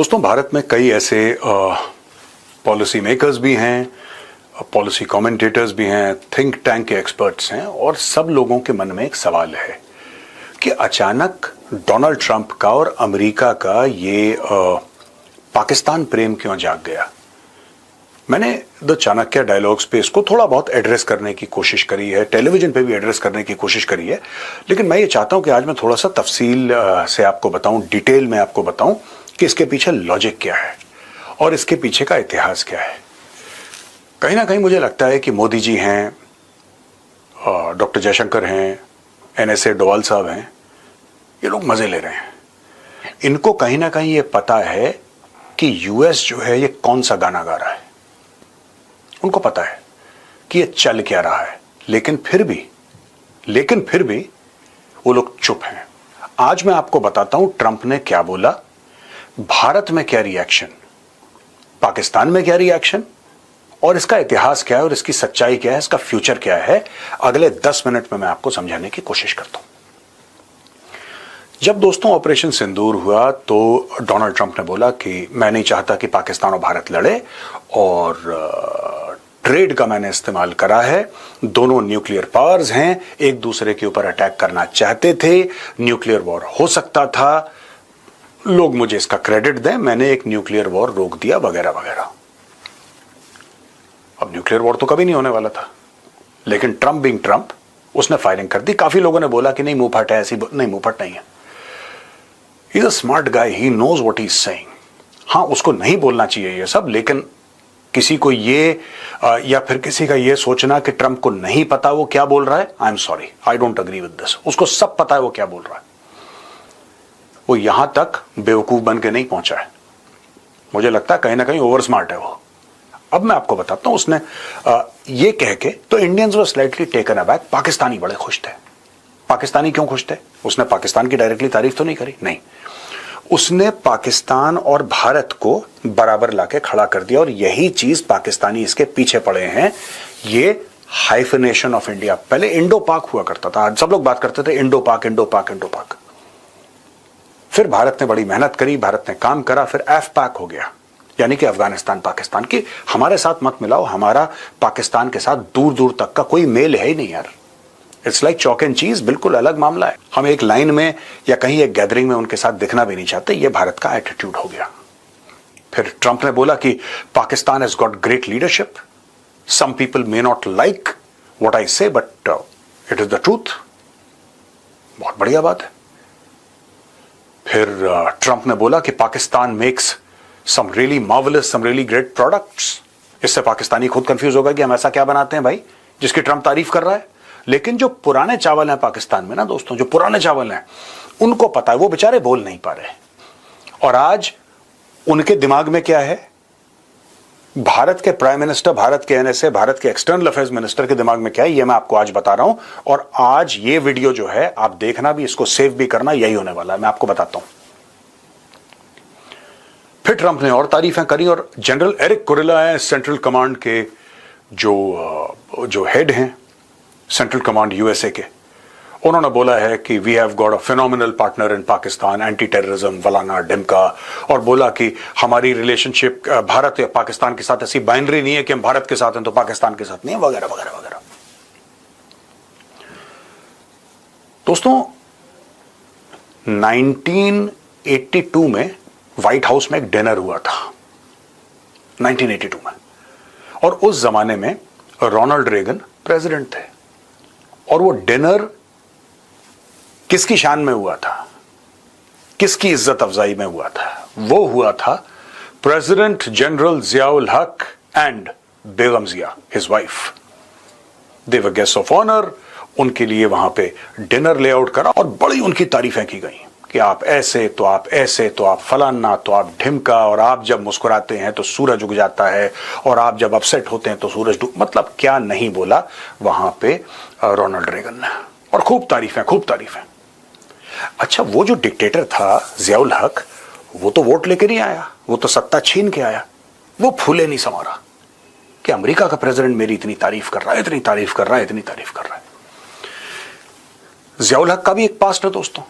दोस्तों, भारत में कई ऐसे पॉलिसी मेकर्स भी हैं, पॉलिसी कमेंटेटर्स भी हैं, थिंक टैंक के एक्सपर्ट्स हैं, और सब लोगों के मन में एक सवाल है कि अचानक डोनाल्ड ट्रंप का और अमेरिका का ये पाकिस्तान प्रेम क्यों जाग गया। मैंने द चाणक्य डायलॉग्स पे इसको थोड़ा बहुत एड्रेस करने की कोशिश करी है, टेलीविजन पे भी एड्रेस करने की कोशिश करी है, लेकिन मैं ये चाहता हूं कि आज मैं थोड़ा सा तफसील से आपको बताऊं, डिटेल में आपको बताऊं कि इसके पीछे लॉजिक क्या है और इसके पीछे का इतिहास क्या है। कहीं ना कहीं मुझे लगता है कि मोदी जी हैं, डॉक्टर जयशंकर हैं, NSA डोवाल साहब हैं, ये लोग मजे ले रहे हैं। इनको कहीं ना कहीं ये पता है कि US जो है ये कौन सा गाना गा रहा है, उनको पता है कि ये चल क्या रहा है, लेकिन फिर भी वो लोग चुप हैं। आज मैं आपको बताता हूं ट्रंप ने क्या बोला, भारत में क्या रिएक्शन, पाकिस्तान में क्या रिएक्शन, और इसका इतिहास क्या है और इसकी सच्चाई क्या है, इसका फ्यूचर क्या है। अगले 10 मिनट में मैं आपको समझाने की कोशिश करता हूं। जब दोस्तों ऑपरेशन सिंदूर हुआ तो डोनाल्ड ट्रंप ने बोला कि मैं नहीं चाहता कि पाकिस्तान और भारत लड़े, और ट्रेड का मैंने इस्तेमाल करा है। दोनों न्यूक्लियर पावर्स हैं, एक दूसरे के ऊपर अटैक करना चाहते थे, न्यूक्लियर वॉर हो सकता था, लोग मुझे इसका क्रेडिट दें, मैंने एक न्यूक्लियर वॉर रोक दिया, वगैरह वगैरह। अब न्यूक्लियर वॉर तो कभी नहीं होने वाला था, लेकिन ट्रंप बीइंग ट्रंप उसने फायरिंग कर दी। काफी लोगों ने बोला कि नहीं मुंहफट है, ऐसी नहीं, मुंहफट नहीं है। He is a smart guy, he knows what he is saying. हाँ, उसको नहीं बोलना चाहिए ये सब, लेकिन किसी को ये या फिर किसी का ये सोचना कि ट्रंप को नहीं पता वो क्या बोल रहा है, I am sorry, I don't agree with this. उसको सब पता है वो क्या बोल रहा है। वो यहां तक बेवकूफ बन के नहीं पहुंचा है, मुझे लगता है कहीं ना कहीं ओवर स्मार्ट है वो। अब मैं आपको बताता हूं, उसने ये कह के तो Indians were slightly taken aback. Pakistani बड़े खुश थे। पाकिस्तानी क्यों खुश थे? उसने पाकिस्तान की डायरेक्टली तारीफ तो नहीं करी, नहीं, उसने पाकिस्तान और भारत को बराबर लाके खड़ा कर दिया, और यही चीज पाकिस्तानी इसके पीछे पड़े हैं। ये हाइफनेशन ऑफ इंडिया, पहले इंडो पाक हुआ करता था, सब लोग बात करते थे इंडो पाक इंडो पाक इंडो पाक। फिर भारत ने बड़ी मेहनत करी, भारत ने काम करा, फिर एफ पैक हो गया, यानी कि अफगानिस्तान पाकिस्तान की। हमारे साथ मत मिलाओ, हमारा पाकिस्तान के साथ दूर दूर तक का कोई मेल है ही नहीं यार। इट्स लाइक चॉक एंड चीज, बिल्कुल अलग मामला है। हम एक लाइन में या कहीं एक गैदरिंग में उनके साथ दिखना भी नहीं चाहते, ये भारत का एटीट्यूड हो गया। फिर ट्रंप ने बोला कि Pakistan has got great leadership, some people may not like what I say but it is the truth. बहुत बढ़िया बात है। फिर ट्रंप ने बोला कि Pakistan makes some really marvellous, some really great products. इससे पाकिस्तानी खुद कंफ्यूज होगा कि हम ऐसा क्या बनाते हैं भाई जिसकी ट्रंप तारीफ कर रहा है। लेकिन जो पुराने चावल हैं पाकिस्तान में ना दोस्तों, जो पुराने चावल हैं, उनको पता है, वो बेचारे बोल नहीं पा रहे। और आज उनके दिमाग में क्या है, भारत के प्राइम मिनिस्टर, भारत के NSA, भारत के एक्सटर्नल अफेयर्स मिनिस्टर के दिमाग में क्या है, ये मैं आपको आज बता रहा हूं। और आज ये वीडियो जो है आप देखना भी, इसको सेव भी करना, यही होने वाला है, मैं आपको बताता हूं। फिर ट्रंप ने और तारीफें करी, और जनरल एरिक कुरेला है सेंट्रल कमांड के जो हेड हैं, सेंट्रल कमांड USA के, उन्होंने बोला है कि we have got a phenomenal partner in Pakistan, anti terrorism, फलाना ढिमका, और बोला कि हमारी रिलेशनशिप भारत या पाकिस्तान के साथ ऐसी बाइनरी नहीं है कि हम भारत के साथ हैं तो पाकिस्तान के साथ नहीं है, वगैरह वगैरह वगैरह। दोस्तों 1982 में व्हाइट हाउस में एक डिनर हुआ था, 1982 में, और उस जमाने में रोनाल्ड रेगन प्रेसिडेंट थे। और वो डिनर किसकी शान में हुआ था, किसकी इज्जत अफजाई में हुआ था? वो हुआ था president general Ziaul Haq and Begum Zia, his wife. They were guest of honour. उनके लिए वहां पे डिनर लेआउट करा और बड़ी उनकी तारीफें की गई कि आप ऐसे तो आप ऐसे तो आप फलाना तो आप ढिमका, और आप जब मुस्कुराते हैं तो सूरज उग जाता है, और आप जब अपसेट होते हैं तो सूरज डूब, मतलब क्या नहीं बोला वहां पे रोनाल्ड रेगन ने। और खूब तारीफें, खूब तारीफें। अच्छा, वो जो डिक्टेटर था जियाउल हक, वो तो वोट लेकर नहीं आया, वो तो सत्ता छीन के आया। वो फूले नहीं समा रहा कि अमेरिका का प्रेसिडेंट मेरी इतनी तारीफ कर रहा है, इतनी तारीफ कर रहा है, इतनी तारीफ कर रहा है। जियाउल हक का भी एक पास्ट है दोस्तों।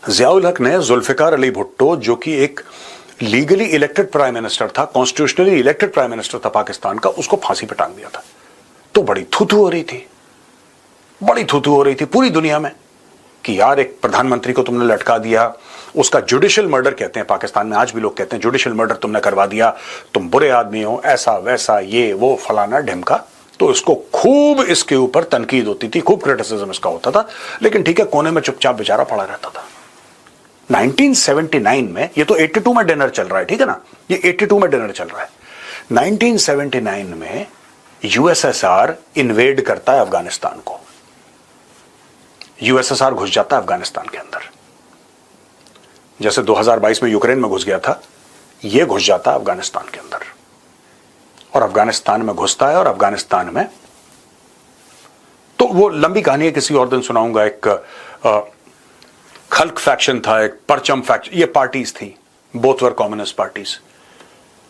जियाउल हक ने जुल्फिकार अली भुट्टो, जो कि एक लीगली इलेक्टेड प्राइम मिनिस्टर था, कॉन्स्टिट्यूशनली इलेक्टेड प्राइम मिनिस्टर था पाकिस्तान का, उसको फांसी पे टांग दिया था। तो बड़ी थू-थू हो रही थी, बड़ी थू-थू हो रही थी पूरी दुनिया में कि यार एक प्रधानमंत्री को तुमने लटका दिया, उसका जुडिशियल मर्डर कहते हैं पाकिस्तान में, आज भी लोग कहते हैं जुडिशियल मर्डर तुमने करवा दिया, तुम बुरे आदमी हो, ऐसा वैसा ये वो फलाना ढिमका। तो इसको खूब इसके ऊपर तनकीद होती थी, खूब क्रिटिसिज्म इसका होता था, लेकिन ठीक है कोने में चुपचाप बेचारा पड़ा रहता था। 1979 में, ये तो 82 में डिनर चल रहा है, ठीक है ना, ये 82 में डिनर चल रहा है। 1979 में यूएसएसआर इन्वेड करता है अफगानिस्तान को, यूएसएसआर घुस जाता है अफगानिस्तान के अंदर, जैसे 2022 में यूक्रेन में घुस गया था, यह घुस जाता है अफगानिस्तान के अंदर। और अफगानिस्तान में घुसता है, और अफगानिस्तान में तो वो लंबी कहानी है, किसी और दिन सुनाऊंगा। एक खल्क फैक्शन था, एक परचम फैक्शन, ये पार्टीज थी, बोथ वर कम्युनिस्ट पार्टीज,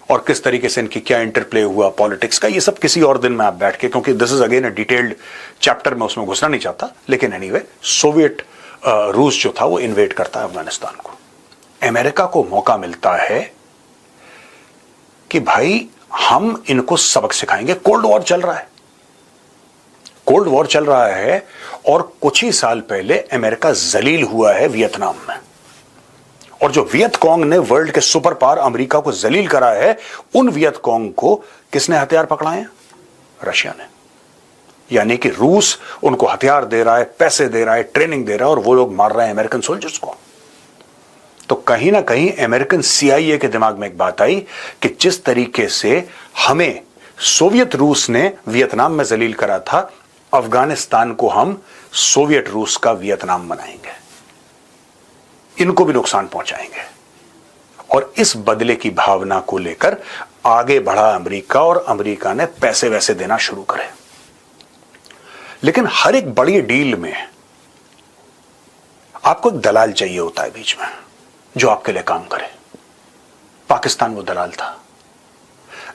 और किस तरीके से इनकी क्या इंटरप्ले हुआ पॉलिटिक्स का, ये सब किसी और दिन में आप बैठ के, क्योंकि this is again a detailed chapter, में उसमें घुसना नहीं चाहता। लेकिन एनीवे, सोवियत रूस जो था वो इन्वेड करता है अफगानिस्तान को। अमेरिका को मौका मिलता है कि भाई हम इनको सबक सिखाएंगे। कोल्ड वॉर चल रहा है, कोल्ड वॉर चल रहा है, और कुछ ही साल पहले अमेरिका जलील हुआ है वियतनाम में, और जो वियतकॉन्ग ने वर्ल्ड के सुपर पावर अमेरिका को जलील करा है, उन वियतकॉन्ग को किसने हथियार पकड़ाए हैं? रशिया ने। यानी कि रूस उनको हथियार दे रहा है, पैसे दे रहा है, ट्रेनिंग दे रहा है, और वो लोग मार रहे हैं अमेरिकन सोल्जर्स को। तो कहीं ना कहीं अमेरिकन सीआईए के दिमाग में एक बात आई कि जिस तरीके से हमें सोवियत रूस ने वियतनाम में जलील करा था, अफगानिस्तान को हम सोवियत रूस का वियतनाम बनाएंगे, इनको भी नुकसान पहुंचाएंगे। और इस बदले की भावना को लेकर आगे बढ़ा अमेरिका, और अमेरिका ने पैसे वैसे देना शुरू करे। लेकिन हर एक बड़ी डील में आपको एक दलाल चाहिए होता है बीच में, जो आपके लिए काम करे। पाकिस्तान वो दलाल था।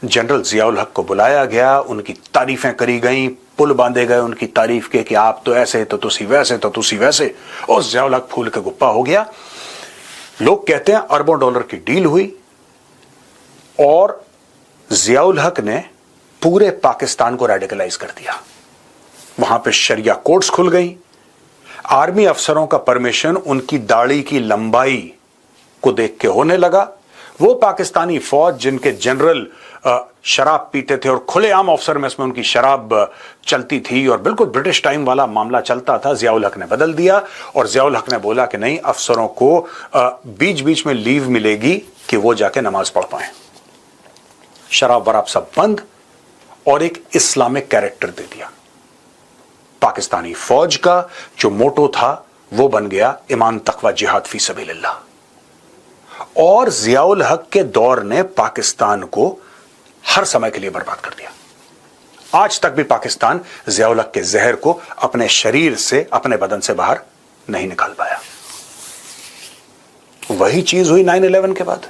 जनरल जियाउल हक को बुलाया गया, उनकी तारीफें करी गई, पुल बांधे गए उनकी तारीफ के कि आप तो ऐसे तो तुसी वैसे तो तुसी वैसे, और जियाउल हक फूल के गुप्पा हो गया। लोग कहते हैं अरबों डॉलर की डील हुई, और जियाउल हक ने पूरे पाकिस्तान को रेडिकलाइज कर दिया। वहां पे शरिया कोर्ट्स खुल गई, आर्मी अफसरों का परमिशन उनकी दाढ़ी की लंबाई को देख के होने लगा। वो पाकिस्तानी फौज जिनके जनरल शराब पीते थे, और खुलेआम ऑफिसर में इसमें उनकी शराब चलती थी, और बिल्कुल ब्रिटिश टाइम वाला मामला चलता था, जियाउल हक ने बदल दिया। और जियाउल हक ने बोला कि नहीं, अफसरों को बीच बीच में लीव मिलेगी कि वो जाके नमाज पढ़ पाए। शराब वराब सब बंद, और एक इस्लामिक कैरेक्टर दे दिया। पाकिस्तानी फौज का जो मोटो था वो बन गया ईमान तकवा जिहाद फी सबीलिल्लाह। और जियाउल हक के दौर ने पाकिस्तान को हर समय के लिए बर्बाद कर दिया। आज तक भी पाकिस्तान जियाउल हक के जहर को अपने शरीर से, अपने बदन से बाहर नहीं निकाल पाया। वही चीज हुई 9/11 के बाद।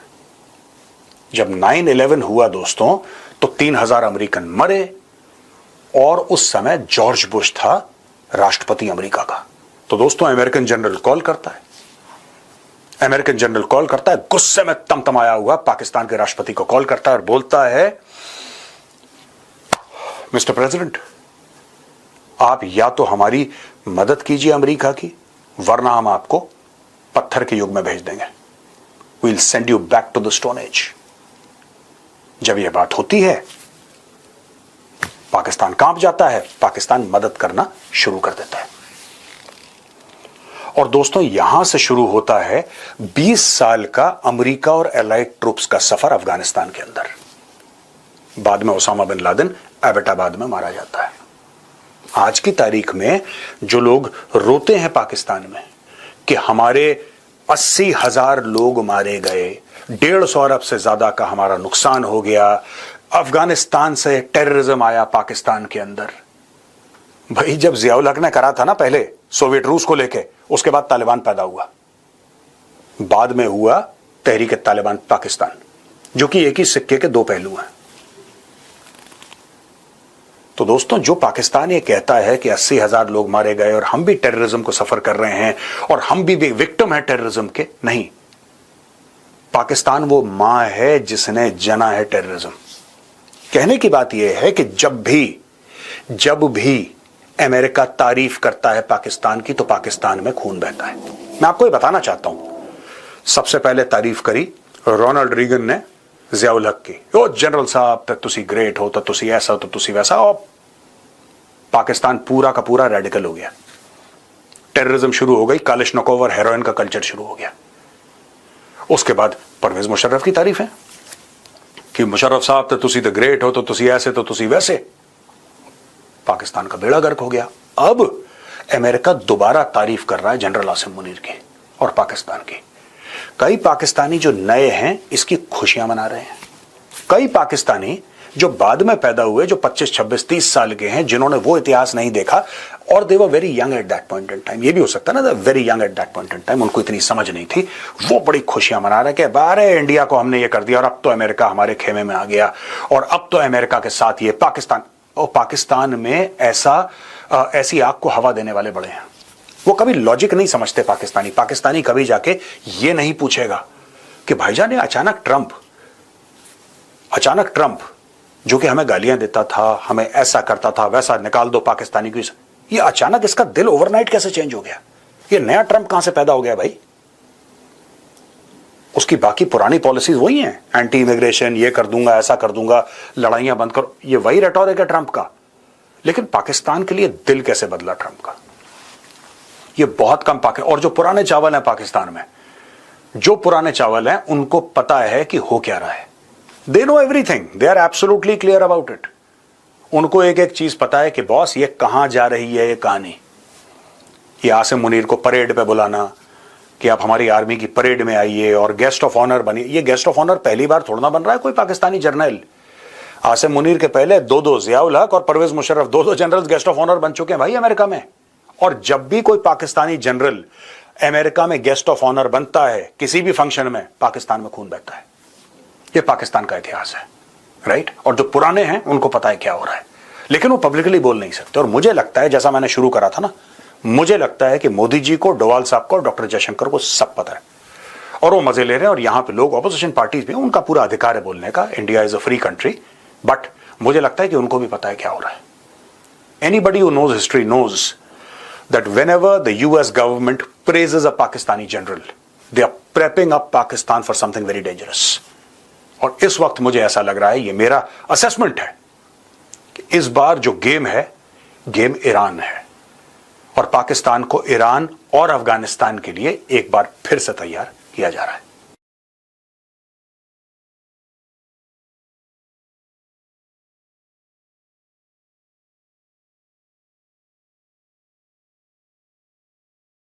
जब 9/11 हुआ दोस्तों, तो 3000 अमेरिकन मरे, और उस समय जॉर्ज बुश था राष्ट्रपति अमेरिका का। तो दोस्तों अमेरिकन जनरल कॉल करता है, अमेरिकन जनरल कॉल करता है, गुस्से में तमतमाया हुआ पाकिस्तान के राष्ट्रपति को कॉल करता है और बोलता है, मिस्टर प्रेसिडेंट, आप या तो हमारी मदद कीजिए अमेरिका की, वरना हम आपको पत्थर के युग में भेज देंगे। We will send you back to the stone age. जब यह बात होती है, पाकिस्तान कांप जाता है, पाकिस्तान मदद करना शुरू कर देता है। और दोस्तों यहां से शुरू होता है 20 साल का अमेरिका और एलाइड ट्रूप्स का सफर अफगानिस्तान के अंदर। बाद में ओसामा बिन लादेन एबटाबाद में मारा जाता है। आज की तारीख में जो लोग रोते हैं पाकिस्तान में कि हमारे 80,000 लोग मारे गए, 150 अरब से ज्यादा का हमारा नुकसान हो गया, अफगानिस्तान से टेररिज्म आया पाकिस्तान के अंदर। भाई जब जियाउल हक ने करा था ना पहले सोवियत रूस को लेके, उसके बाद तालिबान पैदा हुआ, बाद में हुआ तहरीक तालिबान पाकिस्तान, जो कि एक ही सिक्के के दो पहलू हैं। तो दोस्तों जो पाकिस्तान ये कहता है कि 80,000 लोग मारे गए और हम भी टेररिज्म को सफर कर रहे हैं और हम भी विक्टिम हैं टेररिज्म के, नहीं, पाकिस्तान वो मां है जिसने जना है टेररिज्म। कहने की बात यह है कि जब भी अमेरिका तारीफ करता है पाकिस्तान की तो पाकिस्तान में खून बहता है। मैं आपको ये बताना चाहता हूं, सबसे पहले तारीफ करी रोनाल्ड रीगन ने जियाउल हक की, ओ जनरल साहब तो तुसी ग्रेट हो, तो तुसी ऐसा, तो तुसी वैसा, और पाकिस्तान पूरा का पूरा रेडिकल हो गया। टेररिज्म शुरू हो गई, कालिशनकोव और हेरोइन का कल्चर शुरू हो गया। उसके बाद परवेज मुशर्रफ की तारीफ है कि मुशर्रफ साहब तो तुसी तो ग्रेट हो, तो तुसी ऐसे, तो तुसी वैसे। पाकिस्तान का बेड़ा गर्क हो गया। अब अमेरिका दोबारा तारीफ कर रहा है जनरल आसिम मुनीर की और पाकिस्तान की। कई पाकिस्तानी जो नए हैं इसकी खुशियां मना रहे हैं। कई पाकिस्तानी जो बाद में पैदा हुए, जो 25, 26, 30 साल के हैं, जिन्होंने वो इतिहास नहीं देखा और they were very young at that point in time, ये भी हो सकता है ना, very young at that point in time, उनको इतनी समझ नहीं थी, वो बड़ी खुशियां मना रहे कि बारे इंडिया को हमने ये कर दिया और अब तो अमेरिका हमारे खेमे में आ गया और अब तो अमेरिका के साथ ये पाकिस्तान। और पाकिस्तान में ऐसी आग को हवा देने वाले बड़े हैं। वो कभी लॉजिक नहीं समझते पाकिस्तानी कभी जाके ये नहीं पूछेगा कि भाईजान ने अचानक ट्रंप जो कि हमें गालियां देता था, हमें ऐसा करता था, वैसा, निकाल दो पाकिस्तानी को, ये अचानक इसका दिल ओवरनाइट कैसे चेंज हो गया? ये नया ट्रंप कहां से पैदा हो गया भाई? उसकी बाकी पुरानी पॉलिसीज वही हैं, एंटी इमिग्रेशन, ये कर दूंगा, ऐसा कर दूंगा, लड़ाइयां बंद करो, ये वही रेटोरिक है ट्रंप का। लेकिन पाकिस्तान के लिए दिल कैसे बदला ट्रंप का? ये बहुत कम और जो पुराने चावल हैं पाकिस्तान में, जो पुराने चावल हैं, उनको पता है कि हो क्या रहा है। They know everything, they are absolutely clear about it. उनको एक एक चीज पता है कि बॉस ये कहां जा रही है ये कहानी। ये आसिम मुनीर को परेड पे बुलाना कि आप हमारी आर्मी की परेड में आइए और गेस्ट ऑफ ऑनर बनिए, ये गेस्ट ऑफ ऑनर पहली बार थोड़ा ना बन रहा है कोई पाकिस्तानी जर्नल। आसिम मुनीर के पहले दो जियाउल हक और परवेज मुशर्रफ दो जनरल गेस्ट ऑफ ऑनर बन चुके हैं भाई अमेरिका में। और जब भी कोई पाकिस्तानी जनरल अमेरिका में गेस्ट ऑफ ऑनर बनता है किसी भी फंक्शन में, पाकिस्तान में खून बहता है। ये पाकिस्तान का इतिहास है, राइट? और जो पुराने हैं उनको पता है क्या हो रहा है, लेकिन वो पब्लिकली बोल नहीं सकते। और मुझे लगता है, जैसा मैंने शुरू करा था ना, मुझे लगता है कि मोदी जी को, डोवाल साहब को और डॉक्टर जयशंकर को सब पता है और वो मजे ले रहे हैं। और यहां पे लोग ऑपोजिशन पार्टीज भी, उनका पूरा अधिकार है बोलने का, India is a free country, but मुझे लगता है कि उनको भी पता है क्या हो रहा है। Anybody who knows history knows that whenever the US government praises a Pakistani general, they are prepping up Pakistan for something very dangerous. और इस वक्त मुझे ऐसा लग रहा है, ये मेरा असेसमेंट है, कि इस बार जो गेम है, गेम ईरान है और पाकिस्तान को ईरान और अफगानिस्तान के लिए एक बार फिर से तैयार किया जा रहा है।